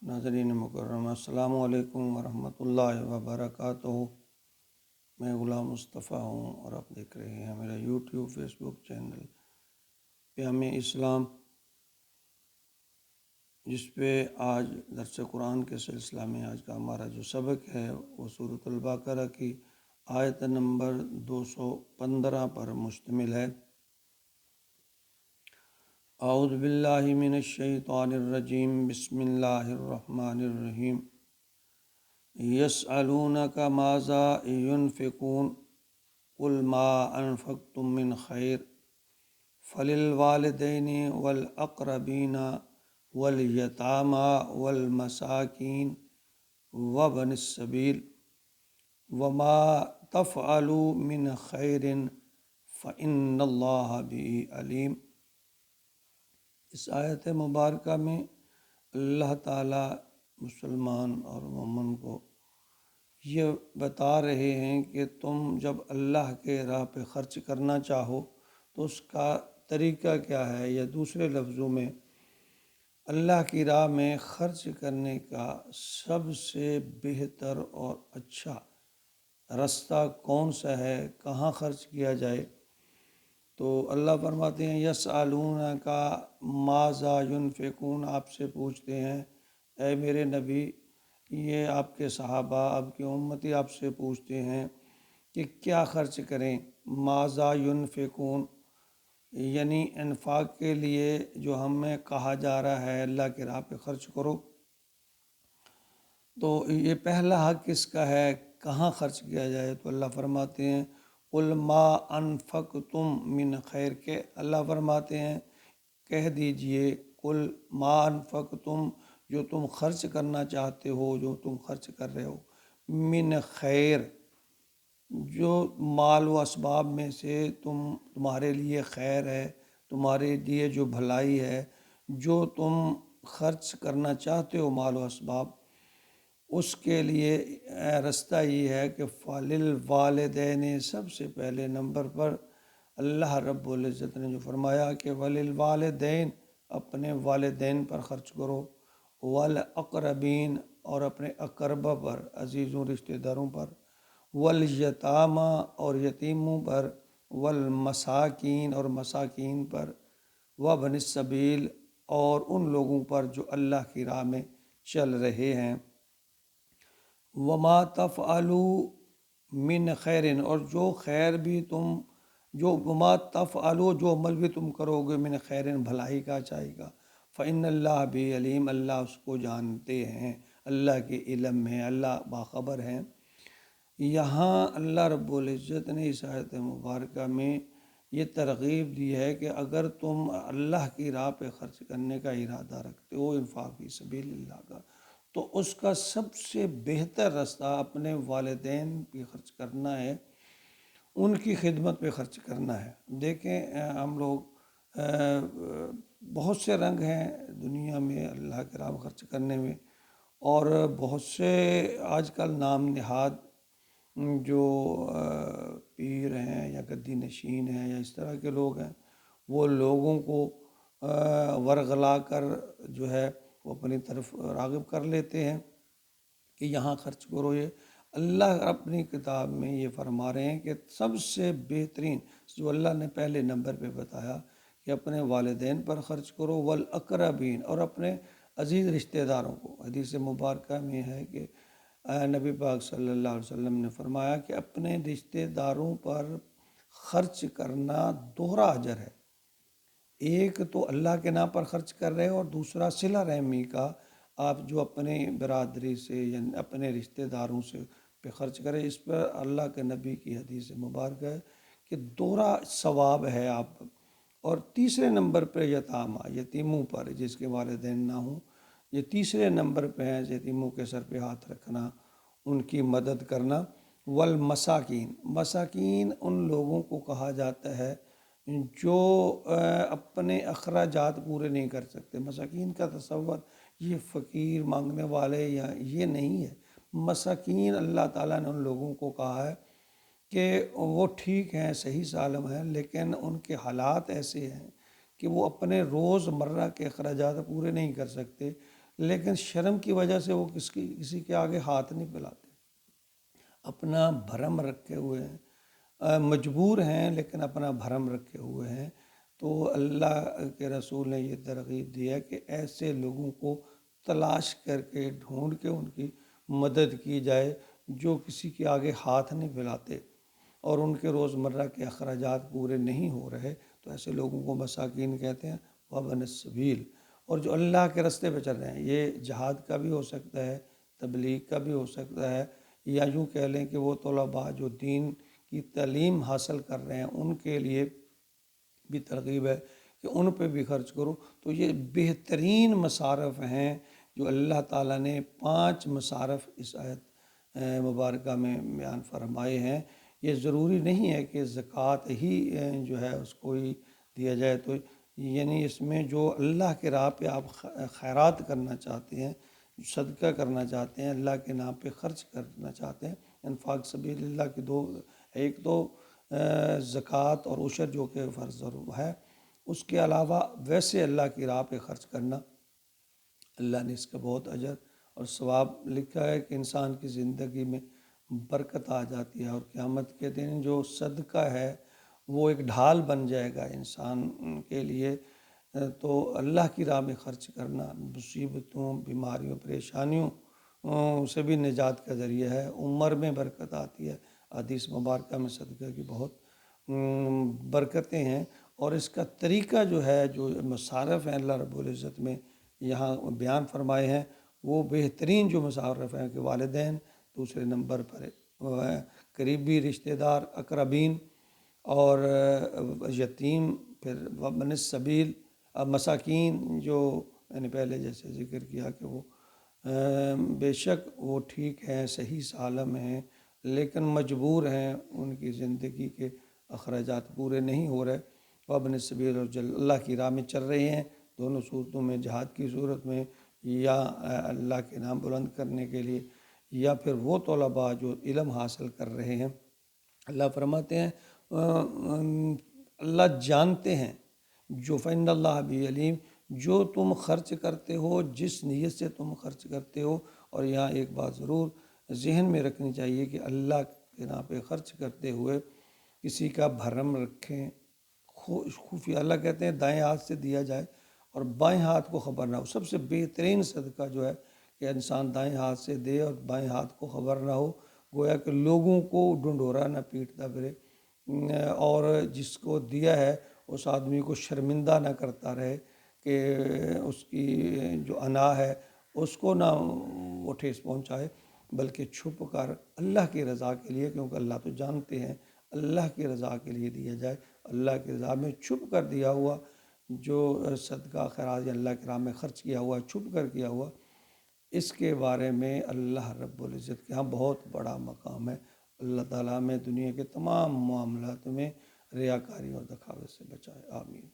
ناظرین مکرم، السلام علیکم ورحمۃ اللہ وبرکاتہ۔ میں غلام مصطفیٰ ہوں اور آپ دیکھ رہے ہیں میرا یوٹیوب فیس بک چینل پیام اسلام، جس پہ آج درس قرآن کے سلسلہ میں آج کا ہمارا جو سبق ہے وہ سورۃ البقرہ کی آیت نمبر 215 پر مشتمل ہے۔ اعوذ باللہ من الشیطان الرجیم، بسم اللہ الرحمن الرحیم۔ یسألونک ماذا ينفقون قل ما انفقتم من خیر فللوالدین والاقربین والیتامی والمساکین وابن السبیل وما تفعلوا من خیر فإن اللہ بہ علیم۔ اس آیت مبارکہ میں اللہ تعالیٰ مسلمان اور مومن کو یہ بتا رہے ہیں کہ تم جب اللہ کے راہ پہ خرچ کرنا چاہو تو اس کا طریقہ کیا ہے، یا دوسرے لفظوں میں اللہ کی راہ میں خرچ کرنے کا سب سے بہتر اور اچھا راستہ کون سا ہے، کہاں خرچ کیا جائے۔ تو اللہ فرماتے ہیں یسألونک ماذا ينفقون، آپ سے پوچھتے ہیں اے میرے نبی، یہ آپ کے صحابہ، آپ کی امتی آپ سے پوچھتے ہیں کہ کیا خرچ کریں۔ ماذا ينفقون یعنی انفاق کے لیے جو ہمیں کہا جا رہا ہے اللہ کی راہ پہ خرچ کرو، تو یہ پہلا حق کس کا ہے، کہاں خرچ کیا جائے۔ تو اللہ فرماتے ہیں قل ما انفقتم من خیر، کے اللہ فرماتے ہیں کہہ دیجئے قل ما انفقتم، جو تم خرچ کرنا چاہتے ہو، جو تم خرچ کر رہے ہو، من خیر، جو مال و اسباب میں سے تمہارے لیے خیر ہے، تمہارے لیے جو بھلائی ہے، جو تم خرچ کرنا چاہتے ہو مال و اسباب، اس کے لیے راستہ یہ ہے کہ فللوالدین، سب سے پہلے نمبر پر اللہ رب العزت نے جو فرمایا کہ فللوالدین، اپنے والدین پر خرچ کرو، والاقربین، اور اپنے اقربا پر، عزیزوں رشتہ داروں پر، والیتامی، اور یتیموں پر، والمساکین، اور مساکین پر، وابن السبیل، اور ان لوگوں پر جو اللہ کی راہ میں چل رہے ہیں۔ وما تفعلوا من خیر، اور جو خیر بھی تم، جو وما تفعلوا، جو عمل بھی تم کرو گے، من خیر، بھلائی کا، اچائی کا، فإن اللہ بھی علیم، اللہ اس کو جانتے ہیں، اللہ کے علم میں اللہ باخبر ہیں۔ یہاں اللہ رب العزت نے اس آیت مبارکہ میں یہ ترغیب دی ہے کہ اگر تم اللہ کی راہ پہ خرچ کرنے کا ارادہ رکھتے ہو، انفاق فی سبیل اللہ کا، تو اس کا سب سے بہتر راستہ اپنے والدین پہ خرچ کرنا ہے، ان کی خدمت پہ خرچ کرنا ہے۔ دیکھیں ہم لوگ بہت سے رنگ ہیں دنیا میں اللہ کے راہ میں خرچ کرنے میں، اور بہت سے آج کل نام نہاد جو پیر ہیں یا گدی نشین ہیں یا اس طرح کے لوگ ہیں، وہ لوگوں کو ورغلا کر جو ہے وہ اپنی طرف راغب کر لیتے ہیں کہ یہاں خرچ کرو۔ یہ اللہ اپنی کتاب میں یہ فرما رہے ہیں کہ سب سے بہترین جو اللہ نے پہلے نمبر پہ بتایا کہ اپنے والدین پر خرچ کرو، والاقربین، اور اپنے عزیز رشتہ داروں کو۔ حدیث مبارکہ میں ہے کہ نبی پاک صلی اللہ علیہ وسلم نے فرمایا کہ اپنے رشتہ داروں پر خرچ کرنا دوہرا اجر ہے، ایک تو اللہ کے نام پر خرچ کر رہے ہو، اور دوسرا صلہ رحمی کا، آپ جو اپنے برادری سے یا اپنے رشتہ داروں سے پہ خرچ کریں، اس پر اللہ کے نبی کی حدیث مبارکہ ہے کہ دوہرا ثواب ہے آپ پر۔ اور تیسرے نمبر پہ یتامہ، یتیموں پر جس کے والدین نہ ہوں، یہ تیسرے نمبر پہ ہیں، یتیموں کے سر پہ ہاتھ رکھنا، ان کی مدد کرنا۔ والمساکین، مساکین ان لوگوں کو کہا جاتا ہے جو اپنے اخراجات پورے نہیں کر سکتے۔ مساکین کا تصور یہ فقیر مانگنے والے یا یہ نہیں ہے، مساکین اللہ تعالیٰ نے ان لوگوں کو کہا ہے کہ وہ ٹھیک ہیں، صحیح سالم ہیں، لیکن ان کے حالات ایسے ہیں کہ وہ اپنے روز مرہ کے اخراجات پورے نہیں کر سکتے، لیکن شرم کی وجہ سے وہ کسی کے آگے ہاتھ نہیں پھیلاتے، اپنا بھرم رکھے ہوئے ہیں، مجبور ہیں لیکن اپنا بھرم رکھے ہوئے ہیں۔ تو اللہ کے رسول نے یہ ترغیب دی ہے کہ ایسے لوگوں کو تلاش کر کے ڈھونڈ کے ان کی مدد کی جائے جو کسی کے آگے ہاتھ نہیں پھیلاتے اور ان کے روزمرہ کے اخراجات پورے نہیں ہو رہے، تو ایسے لوگوں کو مساکین کہتے ہیں، وابن السبیل۔ اور جو اللہ کے راستے پہ چل رہے ہیں، یہ جہاد کا بھی ہو سکتا ہے، تبلیغ کا بھی ہو سکتا ہے، یا یوں کہہ لیں کہ وہ طلباء جو دین کی تعلیم حاصل کر رہے ہیں ان کے لیے بھی ترغیب ہے کہ ان پہ بھی خرچ کرو۔ تو یہ بہترین مصارف ہیں جو اللہ تعالیٰ نے 5 مصارف اس آیت مبارکہ میں بیان فرمائے ہیں۔ یہ ضروری نہیں ہے کہ زکوٰۃ ہی جو ہے اس کو ہی دیا جائے، تو یعنی اس میں جو اللہ کے راہ پہ آپ خیرات کرنا چاہتے ہیں، صدقہ کرنا چاہتے ہیں، اللہ کے نام پہ خرچ کرنا چاہتے ہیں، انفاق سبیل اللہ کی دو، ایک تو زکوٰۃ اور عشر جو کہ فرض ہے، اس کے علاوہ ویسے اللہ کی راہ پہ خرچ کرنا، اللہ نے اس کا بہت اجر اور ثواب لکھا ہے کہ انسان کی زندگی میں برکت آ جاتی ہے، اور قیامت کے دن جو صدقہ ہے وہ ایک ڈھال بن جائے گا انسان کے لیے۔ تو اللہ کی راہ میں خرچ کرنا مصیبتوں، بیماریوں، پریشانیوں سے بھی نجات کا ذریعہ ہے، عمر میں برکت آتی ہے۔ حدیث مبارکہ میں صدقہ کی بہت برکتیں ہیں، اور اس کا طریقہ جو ہے، جو مصارف ہیں اللہ رب العزت میں یہاں بیان فرمائے ہیں، وہ بہترین جو مصارف ہیں کہ والدین، دوسرے نمبر پر قریبی رشتہ دار، اقربین، اور یتیم، پھر وابن السبیل، مساکین، جو میں نے پہلے جیسے ذکر کیا کہ وہ بے شک وہ ٹھیک ہیں، صحیح سالم ہیں، لیکن مجبور ہیں، ان کی زندگی کے اخراجات پورے نہیں ہو رہے۔ وابن السبیل، اور اللہ کی راہ میں چل رہے ہیں، دونوں صورتوں میں، جہاد کی صورت میں یا اللہ کے نام بلند کرنے کے لیے، یا پھر وہ طلباء جو علم حاصل کر رہے ہیں۔ اللہ فرماتے ہیں اللہ جانتے ہیں جو فإن اللہ بھی علیم، جو تم خرچ کرتے ہو، جس نیت سے تم خرچ کرتے ہو۔ اور یہاں ایک بات ضرور ذہن میں رکھنی چاہیے کہ اللہ کے نام پہ خرچ کرتے ہوئے کسی کا بھرم رکھیں، خفیہ، اللہ کہتے ہیں دائیں ہاتھ سے دیا جائے اور بائیں ہاتھ کو خبر نہ ہو۔ سب سے بہترین صدقہ جو ہے کہ انسان دائیں ہاتھ سے دے اور بائیں ہاتھ کو خبر نہ ہو، گویا کہ لوگوں کو ڈھنڈورا نہ پیٹتا پھرے، اور جس کو دیا ہے اس آدمی کو شرمندہ نہ کرتا رہے کہ اس کی جو انا ہے اس کو نہ وہ ٹھیس پہنچائے، بلکہ چھپ کر اللہ کی رضا کے لیے، کیونکہ اللہ تو جانتے ہیں، اللہ کی رضا کے لیے دیا جائے۔ اللہ کی رضا میں چھپ کر دیا ہوا جو صدقہ خیرات یا اللہ کی راہ میں خرچ کیا ہوا، چھپ کر کیا ہوا، اس کے بارے میں اللہ رب العزت کے ہاں بہت بڑا مقام ہے۔ اللہ تعالیٰ میں دنیا کے تمام معاملات میں ریاکاری اور دکھاوے سے بچائے، آمین۔